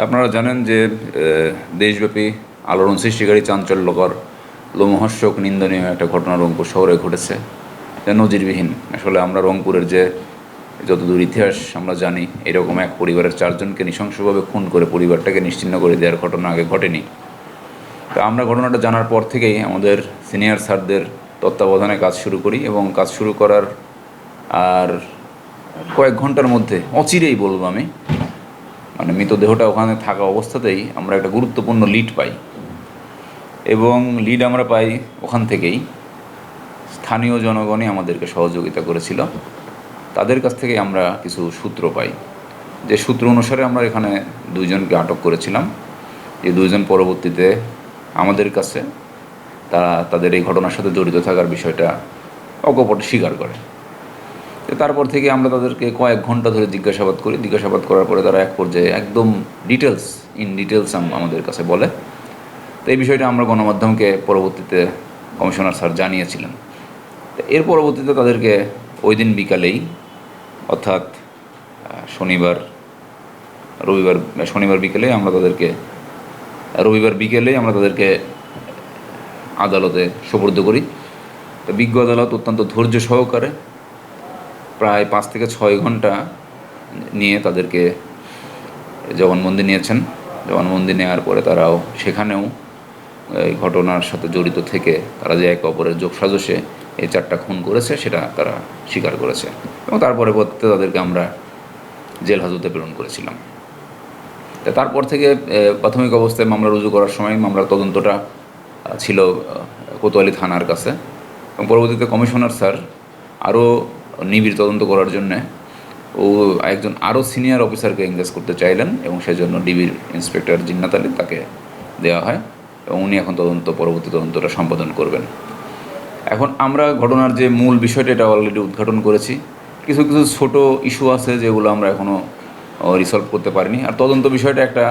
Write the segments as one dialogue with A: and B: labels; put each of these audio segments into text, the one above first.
A: আপনারা জানেন যে দেশব্যাপী আলোড়ন সৃষ্টিকারী চাঞ্চল্যকর লোমহর্ষক নিন্দনীয় একটা ঘটনা রংপুর শহরে ঘটেছে, যা নজিরবিহীন। আসলে আমরা রংপুরের যে যতদূর ইতিহাস আমরা জানি, এরকম এক পরিবারের 4 জনকে নৃশংসভাবে খুন করে পরিবারটাকে নিশ্চিহ্ন করে দেওয়ার ঘটনা আগে ঘটেনি। তা আমরা ঘটনাটা জানার পর থেকেই আমাদের সিনিয়র স্যারদের তত্ত্বাবধানে কাজ শুরু করি এবং কাজ শুরু করার আর কয়েক ঘন্টার মধ্যে, অচিরেই বলবো আমি, মানে মৃতদেহটা ওখানে থাকা অবস্থাতেই আমরা একটা গুরুত্বপূর্ণ লিড পাই। এবং লিড আমরা পাই ওখান থেকেই স্থানীয় জনগণই আমাদেরকে সহযোগিতা করেছিল। তাদের কাছ থেকে আমরা কিছু সূত্র পাই, যে সূত্র অনুসারে আমরা এখানে 2 জনকে আটক করেছিলাম। এই 2 জন পরবর্তীতে আমাদের কাছে তাদের এই ঘটনার সাথে জড়িত থাকার বিষয়টা অকপটে স্বীকার করে। তারপর থেকে আমরা তাদেরকে কয়েক ঘন্টা ধরে জিজ্ঞাসাবাদ করি। জিজ্ঞাসাবাদ করার পরে তারা এক পর্যায়ে একদম ডিটেলস আমাদের কাছে বলে। তো এই বিষয়টা আমরা গণমাধ্যমকে পরবর্তীতে কমিশনার স্যার জানিয়েছিলেন। এর পরবর্তীতে তাদেরকে ওই দিন বিকালেই, অর্থাৎ শনিবার বিকেলেই আমরা তাদেরকে আদালতে সোপর্দ করি। তো বিজ্ঞ আদালত অত্যন্ত ধৈর্য সহকারে প্রায় 5 থেকে 6 ঘন্টা নিয়ে তাদেরকে জবানবন্দি নিয়েছেন। জবানবন্দি নেওয়ার পরে তারাও সেখানেও এই ঘটনার সাথে জড়িত থেকে তারা যে একে অপরের যোগসাজশে এই 4টা খুন করেছে সেটা তারা স্বীকার করেছে। এবং তারপরে তাদেরকে আমরা জেল হাজতে প্রেরণ করেছিলাম। তারপর থেকে প্রাথমিক অবস্থায় মামলা রুজু করার সময় মামলার তদন্তটা ছিল কোতোয়ালি থানার কাছে, এবং পরবর্তীতে কমিশনার স্যার আরও নিবিড় তদন্ত করার জন্যে একজন আরও সিনিয়র অফিসারকে এনগেজ করতে চাইলেন, এবং সেজন্য ডিবির ইন্সপেক্টর জিন্নাত আলী তাকে দেওয়া হয়, এবং উনি এখন পরবর্তী তদন্তটা সম্পাদন করবেন। এখন আমরা ঘটনার যে মূল বিষয়টা এটা অলরেডি উদ্ঘাটন করেছি। কিছু ছোট ইস্যু আছে যেগুলো আমরা এখনও রিসলভ করতে পারিনি। আর তদন্ত বিষয়টা একটা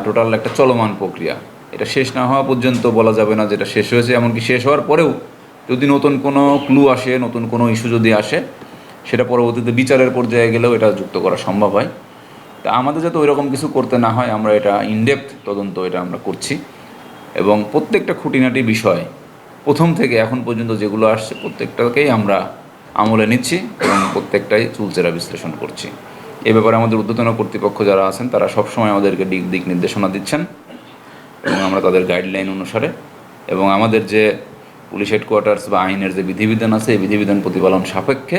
A: টোটাল একটা চলমান প্রক্রিয়া। এটা শেষ না হওয়া পর্যন্ত বলা যাবে না যেটা শেষ হয়েছে। এমনকি শেষ হওয়ার পরেও যদি নতুন কোনো ক্লু আসে, নতুন কোনো ইস্যু যদি আসে, সেটা পরবর্তীতে বিচারের পর্যায়ে গেলেও এটা যুক্ত করা সম্ভব হয়। তা আমাদের যাতে ওইরকম কিছু করতে না হয়, আমরা এটা ইনডেপথ তদন্ত এটা আমরা করছি, এবং প্রত্যেকটা খুঁটিনাটি বিষয় প্রথম থেকে এখন পর্যন্ত যেগুলো আসছে প্রত্যেকটাকেই আমরা আমলে নিচ্ছি এবং প্রত্যেকটাই চুলচেরা বিশ্লেষণ করছি। এ ব্যাপারে আমাদের ঊর্ধ্বতন কর্তৃপক্ষ যারা আছেন তারা সবসময় আমাদেরকে দিক নির্দেশনা দিচ্ছেন, এবং আমরা তাদের গাইডলাইন অনুসারে এবং আমাদের যে পুলিশ হেডকোয়ার্টার্স বা আইনের যে বিধিবিধান আছে এই বিধিবিধান প্রতিপালন সাপেক্ষে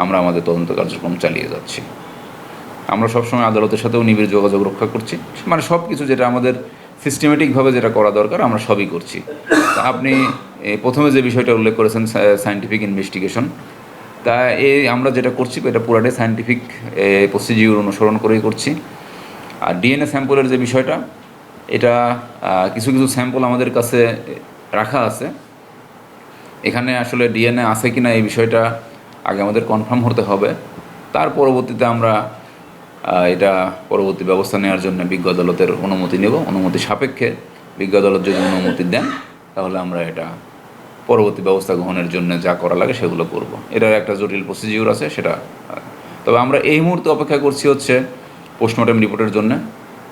A: আমরা আমাদের তদন্ত কার্যক্রম চালিয়ে যাচ্ছি। আমরা সবসময় আদালতের সাথেও নিবিড় যোগাযোগ রক্ষা করছি, মানে সব কিছু যেটা আমাদের সিস্টেমেটিকভাবে যেটা করা দরকার আমরা সবই করছি। আপনি প্রথমে যে বিষয়টা উল্লেখ করেছেন সায়েন্টিফিক ইনভেস্টিগেশন, তা আমরা যেটা করছি এটা পুরাটাই সায়েন্টিফিক প্রসিডিউর অনুসরণ করেই করছি। আর ডিএনএ স্যাম্পলের যে বিষয়টা, এটা কিছু স্যাম্পল আমাদের কাছে রাখা আছে। এখানে আসলে ডিএনএ আছে কি না এই বিষয়টা আগে আমাদের কনফার্ম হতে হবে। তার পরবর্তীতে আমরা এটা পরবর্তী ব্যবস্থা নেওয়ার জন্য বিজ্ঞ আদালতের অনুমতি নেব। অনুমতি সাপেক্ষে বিজ্ঞ আদালত যদি অনুমতি দেন তাহলে আমরা এটা পরবর্তী ব্যবস্থা গ্রহণের জন্য যা করা লাগে সেগুলো করব। এটার একটা জটিল প্রসিডিউর আছে সেটা। তবে আমরা এই মুহূর্তে অপেক্ষা করছি হচ্ছে পোস্টমর্টেম রিপোর্টের জন্য।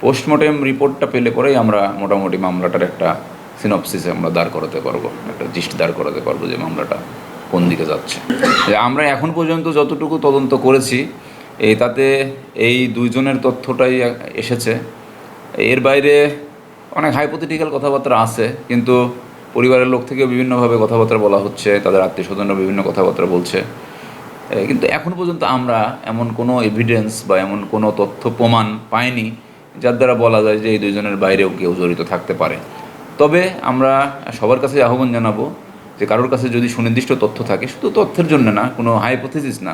A: পোস্টমর্টেম রিপোর্টটা পেলে পরেই আমরা মোটামুটি মামলাটার একটা সিনপসিস আমরা দাঁড় করাতে পারবো, একটা দৃষ্টি দাঁড় করাতে পারবো যে মামলাটা কোন দিকে যাচ্ছে। আমরা এখন পর্যন্ত যতটুকু তদন্ত করেছি তাতে এই 2 জনের তথ্যটাই এসেছে। এর বাইরে অনেক হাইপোথেটিক্যাল কথাবার্তা আছে, কিন্তু পরিবারের লোক থেকে বিভিন্নভাবে কথাবার্তা বলা হচ্ছে, তাদের আত্মীয় স্বজনরা বিভিন্ন কথাবার্তা বলছে, কিন্তু এখন পর্যন্ত আমরা এমন কোনো এভিডেন্স বা এমন কোনো তথ্য প্রমাণ পাইনি যার দ্বারা বলা যায় যে এই 2 জনের বাইরেও কেউ জড়িত থাকতে পারে। তবে আমরা সবার কাছে আহ্বান জানাবো যে কারোর কাছে যদি সুনির্দিষ্ট তথ্য থাকে, শুধু তথ্যের জন্য না, কোনো হাইপোথিসিস না,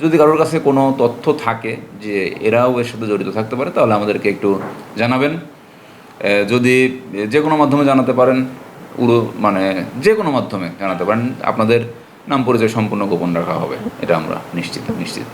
A: যদি কারোর কাছে কোনো তথ্য থাকে যে এরাও এর সাথে জড়িত থাকতে পারে তাহলে আমাদেরকে একটু জানাবেন। যদি যে কোনো মাধ্যমে জানাতে পারেন, মানে যে কোনো মাধ্যমে জানাতে পারেন, আপনাদের নাম পরিচয় সম্পূর্ণ গোপন রাখা হবে, এটা আমরা নিশ্চিত।